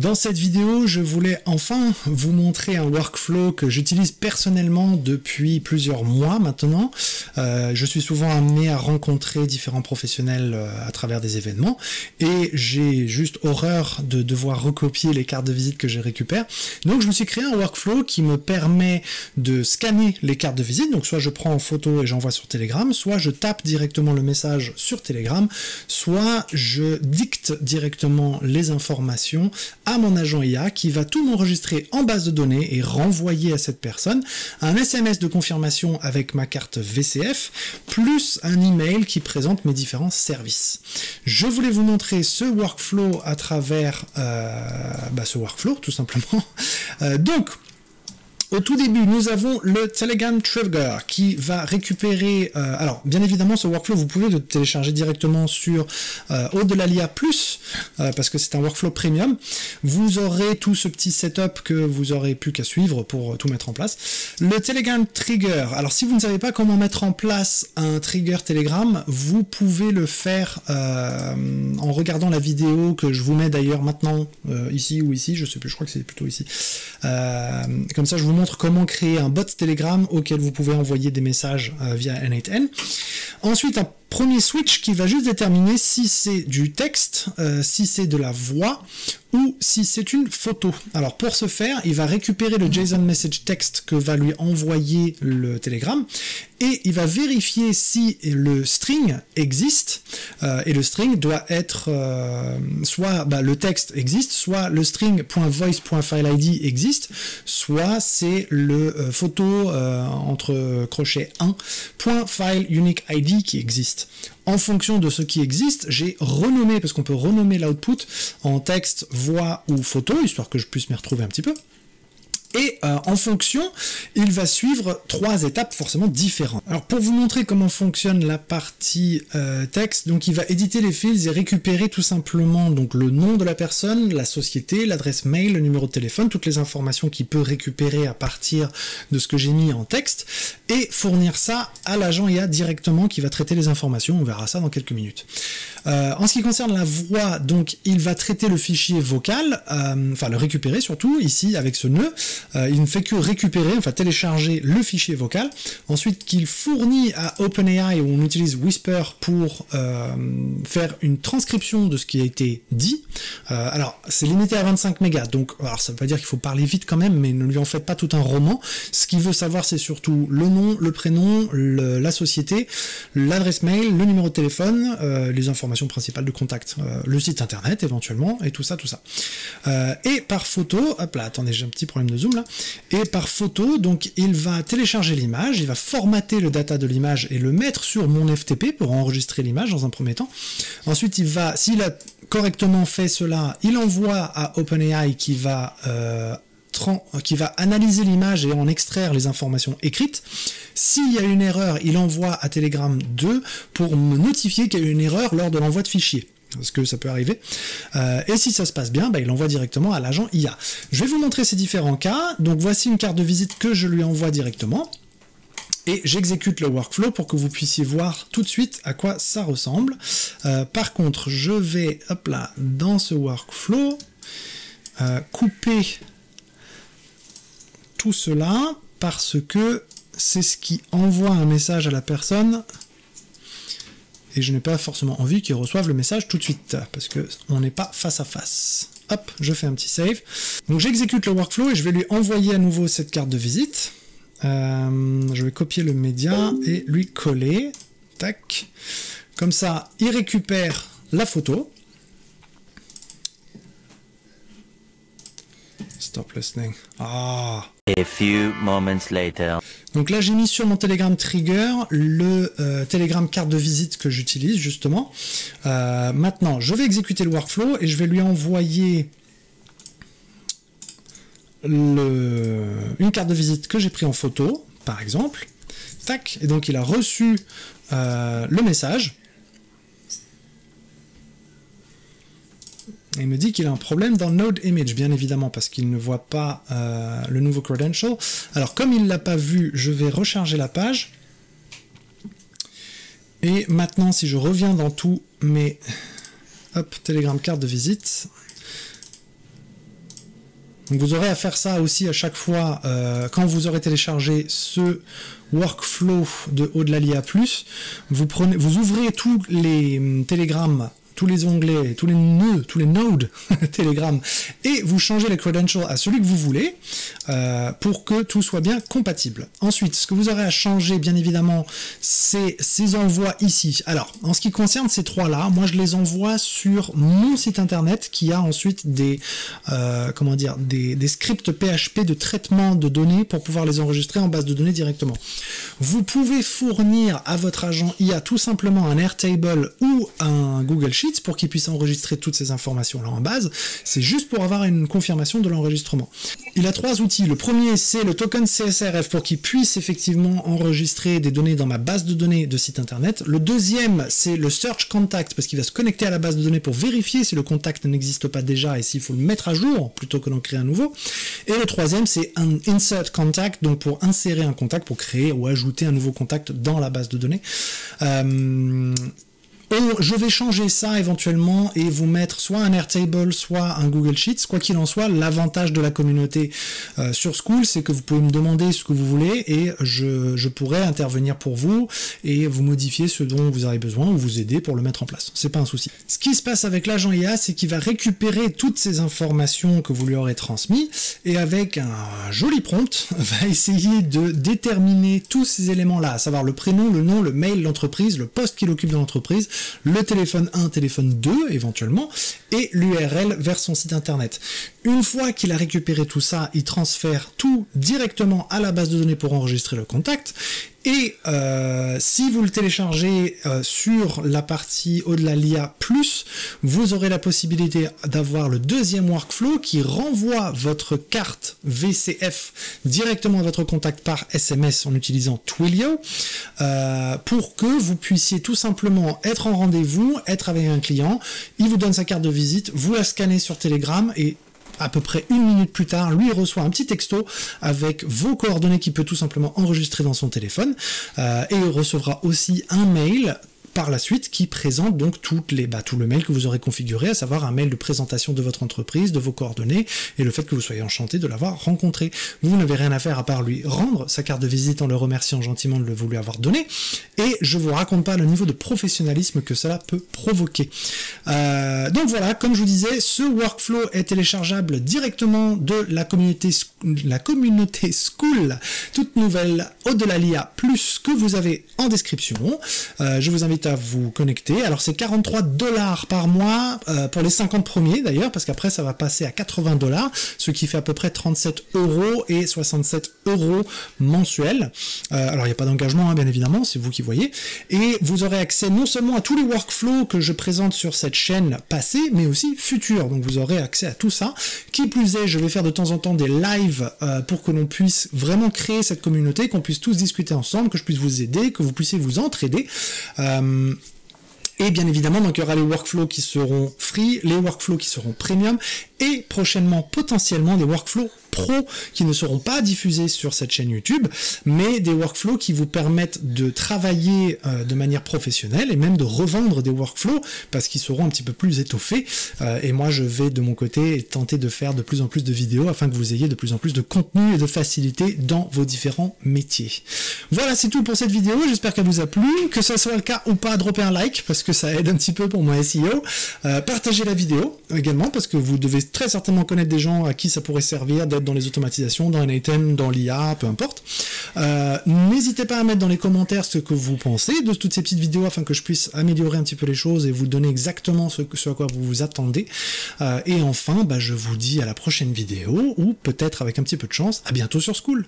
Dans cette vidéo, je voulais enfin vous montrer un workflow que j'utilise personnellement depuis plusieurs mois maintenant. Je suis souvent amené à rencontrer différents professionnels à travers des événements et j'ai juste horreur de devoir recopier les cartes de visite que je récupère. Donc je me suis créé un workflow qui me permet de scanner les cartes de visite. Donc soit je prends en photo et j'envoie sur Telegram, soit je tape directement le message sur Telegram, soit je dicte directement les informations à mon agent IA qui va tout m'enregistrer en base de données et renvoyer à cette personne un SMS de confirmation avec ma carte VCF plus un email qui présente mes différents services. Je voulais vous montrer ce workflow à travers ce workflow tout simplement. Donc au tout début, nous avons le Telegram Trigger qui va récupérer... alors, bien évidemment, ce workflow, vous pouvez le télécharger directement sur Au-delà Plus, parce que c'est un workflow premium. Vous aurez tout ce petit setup que vous aurez plus qu'à suivre pour tout mettre en place. Le Telegram Trigger. Alors, si vous ne savez pas comment mettre en place un trigger Telegram, vous pouvez le faire en regardant la vidéo que je vous mets d'ailleurs maintenant, ici ou ici, je sais plus, je crois que c'est plutôt ici. Comme ça, je vous montre comment créer un bot Telegram auquel vous pouvez envoyer des messages via N8N. Ensuite, un premier switch qui va juste déterminer si c'est du texte, si c'est de la voix ou si c'est une photo. Alors pour ce faire, il va récupérer le JSON message text que va lui envoyer le Telegram et il va vérifier si le string existe et le string doit être soit le texte existe, soit le string.voice.fileid existe, soit c'est le photo entre crochets 1.fileUniqueID qui existe. En fonction de ce qui existe, j'ai renommé, parce qu'on peut renommer l'output en texte, voix ou photo, histoire que je puisse m'y retrouver un petit peu. Et en fonction, il va suivre 3 étapes forcément différentes. Alors pour vous montrer comment fonctionne la partie texte, donc il va éditer les fields et récupérer tout simplement donc le nom de la personne, la société, l'adresse mail, le numéro de téléphone, toutes les informations qu'il peut récupérer à partir de ce que j'ai mis en texte, et fournir ça à l'agent IA directement qui va traiter les informations, on verra ça dans quelques minutes. En ce qui concerne la voix, donc il va traiter le fichier vocal, enfin le récupérer surtout, ici avec ce nœud. Il ne fait que récupérer, enfin télécharger le fichier vocal, ensuite qu'il fournit à OpenAI où on utilise Whisper pour faire une transcription de ce qui a été dit. Alors c'est limité à 25 mégas, donc alors, ça veut pas dire qu'il faut parler vite quand même, mais ne lui en faites pas tout un roman. Ce qu'il veut savoir c'est surtout le nom, le prénom, la société, l'adresse mail, le numéro de téléphone, les informations principales de contact, le site internet éventuellement, et tout ça. Et par photo, hop là, attendez, j'ai un petit problème de zoom là, et par photo, donc il va télécharger l'image, il va formater le data de l'image et le mettre sur mon FTP pour enregistrer l'image dans un premier temps. Ensuite, il va, s'il a correctement fait cela, il envoie à OpenAI qui va analyser l'image et en extraire les informations écrites. S'il y a une erreur, il envoie à Telegram 2 pour me notifier qu'il y a eu une erreur lors de l'envoi de fichiers. Parce que ça peut arriver. Et si ça se passe bien, il envoie directement à l'agent IA. Je vais vous montrer ces différents cas. Donc voici une carte de visite que je lui envoie directement. Et j'exécute le workflow pour que vous puissiez voir tout de suite à quoi ça ressemble. Par contre, je vais, hop là, dans ce workflow, couper tout cela parce que c'est ce qui envoie un message à la personne et je n'ai pas forcément envie qu'ils reçoivent le message tout de suite parce qu'on n'est pas face à face. Hop, je fais un petit save. Donc j'exécute le workflow et je vais lui envoyer à nouveau cette carte de visite. Je vais copier le média et lui coller. Tac. Comme ça, il récupère la photo. Stop listening. Ah. A few moments later. Donc là, j'ai mis sur mon Telegram Trigger le Telegram carte de visite que j'utilise justement. Maintenant, je vais exécuter le workflow et je vais lui envoyer une carte de visite que j'ai pris en photo, par exemple. Tac. Et donc, il a reçu le message. Il me dit qu'il a un problème dans Node Image, bien évidemment, parce qu'il ne voit pas le nouveau credential. Alors, comme il ne l'a pas vu, je vais recharger la page. Et maintenant, si je reviens dans tous mes... Hop, Telegram carte de visite. Donc vous aurez à faire ça aussi à chaque fois quand vous aurez téléchargé ce workflow de Au-delà l'IA+, vous ouvrez tous les télégrammes, tous les onglets, tous les nœuds, tous les nodes Telegram, et vous changez les credentials à celui que vous voulez pour que tout soit bien compatible. Ensuite, ce que vous aurez à changer, bien évidemment, c'est ces envois ici. Alors, en ce qui concerne ces trois-là, moi je les envoie sur mon site internet qui a ensuite des scripts PHP de traitement de données pour pouvoir les enregistrer en base de données directement. Vous pouvez fournir à votre agent IA tout simplement un Airtable ou un Google Sheets pour qu'il puisse enregistrer toutes ces informations-là en base. C'est juste pour avoir une confirmation de l'enregistrement. Il a trois outils. Le premier, c'est le token CSRF pour qu'il puisse effectivement enregistrer des données dans ma base de données de site internet. Le deuxième, c'est le Search Contact parce qu'il va se connecter à la base de données pour vérifier si le contact n'existe pas déjà et s'il faut le mettre à jour plutôt que d'en créer un nouveau. Et le troisième, c'est un Insert Contact, donc pour insérer un contact, pour créer ou ajouter un nouveau contact dans la base de données. Je vais changer ça éventuellement et vous mettre soit un Airtable, soit un Google Sheets. Quoi qu'il en soit, l'avantage de la communauté sur Skool, c'est que vous pouvez me demander ce que vous voulez et je pourrai intervenir pour vous et vous modifier ce dont vous avez besoin ou vous aider pour le mettre en place. C'est pas un souci. Ce qui se passe avec l'agent IA, c'est qu'il va récupérer toutes ces informations que vous lui aurez transmises et avec un joli prompt, va essayer de déterminer tous ces éléments-là, à savoir le prénom, le nom, le mail, l'entreprise, le poste qu'il occupe dans l'entreprise, le téléphone 1, téléphone 2 éventuellement, et l'URL vers son site internet. Une fois qu'il a récupéré tout ça, il transfère tout directement à la base de données pour enregistrer le contact. Et si vous le téléchargez sur la partie Au-delà l'IA+, vous aurez la possibilité d'avoir le deuxième workflow qui renvoie votre carte VCF directement à votre contact par SMS en utilisant Twilio pour que vous puissiez tout simplement être en rendez-vous, être avec un client, il vous donne sa carte de visite, vous la scannez sur Telegram et à peu près 1 minute plus tard, lui il reçoit un petit texto avec vos coordonnées qu'il peut tout simplement enregistrer dans son téléphone et il recevra aussi un mail par la suite qui présente donc tout le mail que vous aurez configuré, à savoir un mail de présentation de votre entreprise, de vos coordonnées et le fait que vous soyez enchanté de l'avoir rencontré. Vous n'avez rien à faire à part lui rendre sa carte de visite en le remerciant gentiment de vous lui avoir donné et je vous raconte pas le niveau de professionnalisme que cela peut provoquer. Donc voilà, comme je vous disais, ce workflow est téléchargeable directement de la communauté Skool, toute nouvelle Au-delà l'IA plus que vous avez en description. Je vous invite à vous connecter. Alors c'est 43$ par mois pour les 50 premiers d'ailleurs, parce qu'après ça va passer à 80$, ce qui fait à peu près 37€ et 67€ mensuels. Alors il n'y a pas d'engagement, hein, bien évidemment, c'est vous qui voyez. Et vous aurez accès non seulement à tous les workflows que je présente sur cette chaîne passée, mais aussi future. Donc vous aurez accès à tout ça. Qui plus est, je vais faire de temps en temps des lives pour que l'on puisse vraiment créer cette communauté, qu'on puisse tous discuter ensemble, que je puisse vous aider, que vous puissiez vous entraider. Et bien évidemment, donc il y aura les workflows qui seront free, les workflows qui seront premium, et prochainement, potentiellement, des workflows pro qui ne seront pas diffusés sur cette chaîne YouTube, mais des workflows qui vous permettent de travailler de manière professionnelle et même de revendre des workflows parce qu'ils seront un petit peu plus étoffés. Et moi, je vais de mon côté tenter de faire de plus en plus de vidéos afin que vous ayez de plus en plus de contenu et de facilité dans vos différents métiers. Voilà, c'est tout pour cette vidéo. J'espère qu'elle vous a plu. Que ça soit le cas ou pas, droppez un like parce que ça aide un petit peu pour mon SEO. Partagez la vidéo également parce que vous devez très certainement connaître des gens à qui ça pourrait servir d'être dans les automatisations, dans N8N, dans l'IA, peu importe. N'hésitez pas à mettre dans les commentaires ce que vous pensez de toutes ces petites vidéos afin que je puisse améliorer un petit peu les choses et vous donner exactement ce à quoi vous vous attendez. Et enfin, je vous dis à la prochaine vidéo ou peut-être avec un petit peu de chance, à bientôt sur Skool.